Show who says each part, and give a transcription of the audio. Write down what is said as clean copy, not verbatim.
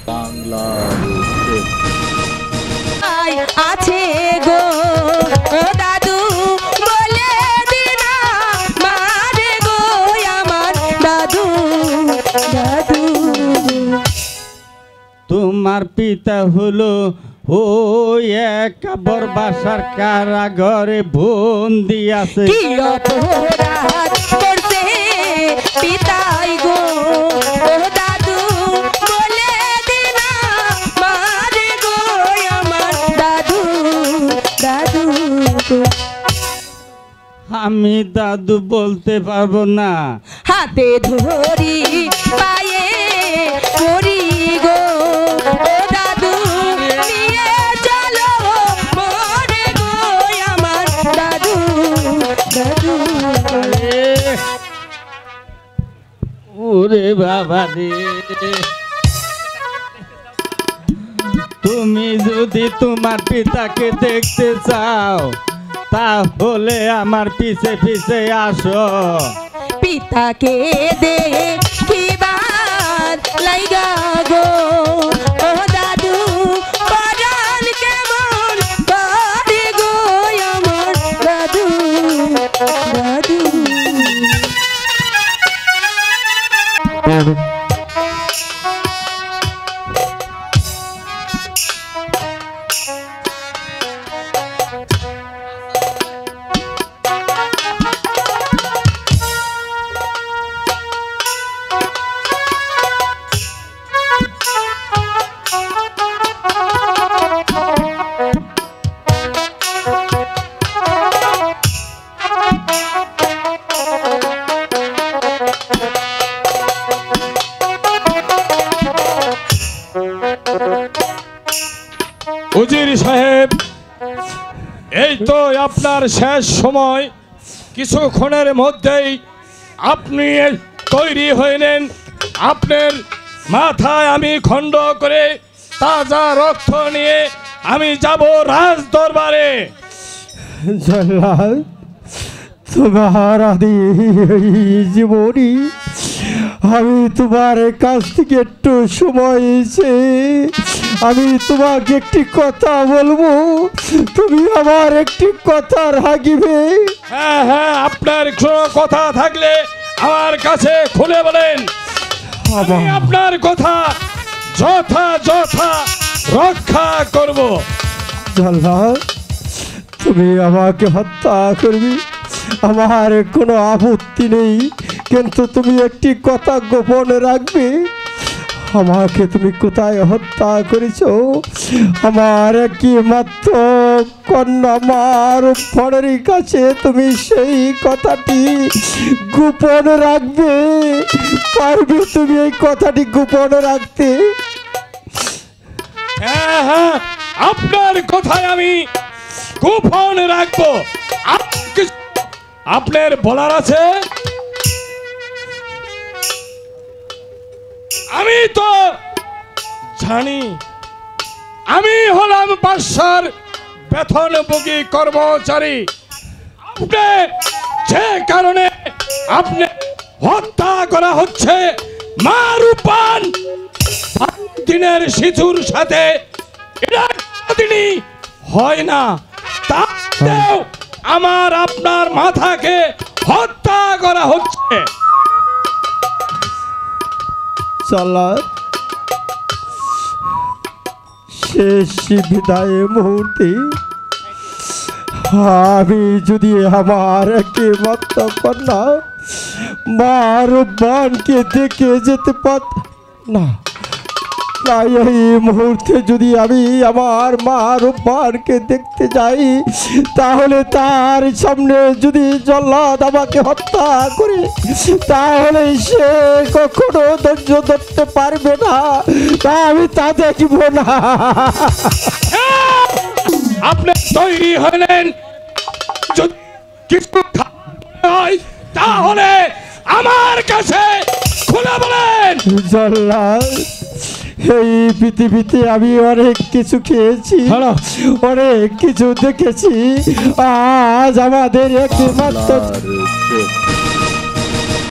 Speaker 1: বাংলার
Speaker 2: আছে গো দাদু বলে দিনা মারে গো আমার দাদু দাদু।
Speaker 3: তোমার পিতা হলো ও এক বরবাসার কারাগারে বন্দি আছে।
Speaker 2: কি অপরাধ করছে পিতাই গো দাদু বলে দিনা মারে গো আমার দাদু দাদু।
Speaker 3: আমি দাদু বলতে পারবো না।
Speaker 2: হাতে ধরি পায়ে পড়ি গো দাদু নিয়ে চলো মরে গো আমার দাদু দাদু।
Speaker 3: ওরে বাবা রে, তুমি যদি তোমার পিতাকে দেখতে চাও তাহলে আমার পিছে পিছে আসো।
Speaker 2: পিতাকে দেখিবার লাইগা গো দাদু পরাণ কেমন করে গো আমার দাদু দাদু।
Speaker 4: উজির সাহেব, এই তো আপনার শেষ সময়, কিছুক্ষণের মধ্যেই আপনি তৈরি হয়ে নেন। আপনার মাথায় আমি খণ্ড করে তাজা রক্ত নিয়ে আমি যাব রাজ দরবারে।
Speaker 5: জল্লাদ, তোমার আদি জীবনী আমি তোমার কাছ থেকে একটু সময় চেয়ে আমি তোমাকে একটি কথা বলবো, তুমি আমার একটি কথা রাখিবে?
Speaker 4: হ্যাঁ হ্যাঁ, আপনার কোনো কথা থাকলে আমার কাছে খুলে বলেন, আমি আপনার কথা যথাযথ রক্ষা করব।
Speaker 5: জল্লাদ, তুমি আমাকে হত্যা করবে, আমার কোনো আপত্তি নেই, কিন্তু তুমি একটি কথা গোপন রাখবে। আমাকে তুমি কোথায় হত্যা করেছো? আমার কি মাত্র কন্যা মার ফড়ের কাছে তুমি সেই কথাটি গোপন রাখবে? পারবে তুমি এই কথাটি গোপন রাখতে?
Speaker 4: হ্যাঁ হ্যাঁ, আপনার কথায় আমি গোপন রাখবো। আপনার বলার আছে? আমি তো জানি, আমি হলাম বাদশার বেতনভোগী কর্মচারী। আপনি যে কারণে আপনি হত্যা করা হচ্ছে মা রূপান দিনের শিশুর সাথে, এটা কোনদিনই হয় না। তাতেও আমার আপনার মাথাকে হত্যা করা হচ্ছে।
Speaker 5: জল্লাদ, শেষ বিদায় মুহূর্তে আমি যদি আমার একমাত্র কন্যা মা রূপবানকে দেখে যেতে না, এই মুহূর্তে যদি আমি আমার মা রূপবানকে দেখতে যাই, তাহলে তার সামনে যদি জল্লাদ আমাকে হত্যা করে, তাহলে সে কখনো ধৈর্য ধরতে পারবে না, তা আমি তা দেখব না।
Speaker 4: আপনি তৈরি হলেন, যদি কিছু হয় তাহলে আমার কাছে খুলে বলেন।
Speaker 5: জল্লাদ, এই পৃথিবীতে আমি অনেক কিছু খেয়েছি, অনেক কিছু দেখেছি, আজ আমাদের একমাত্র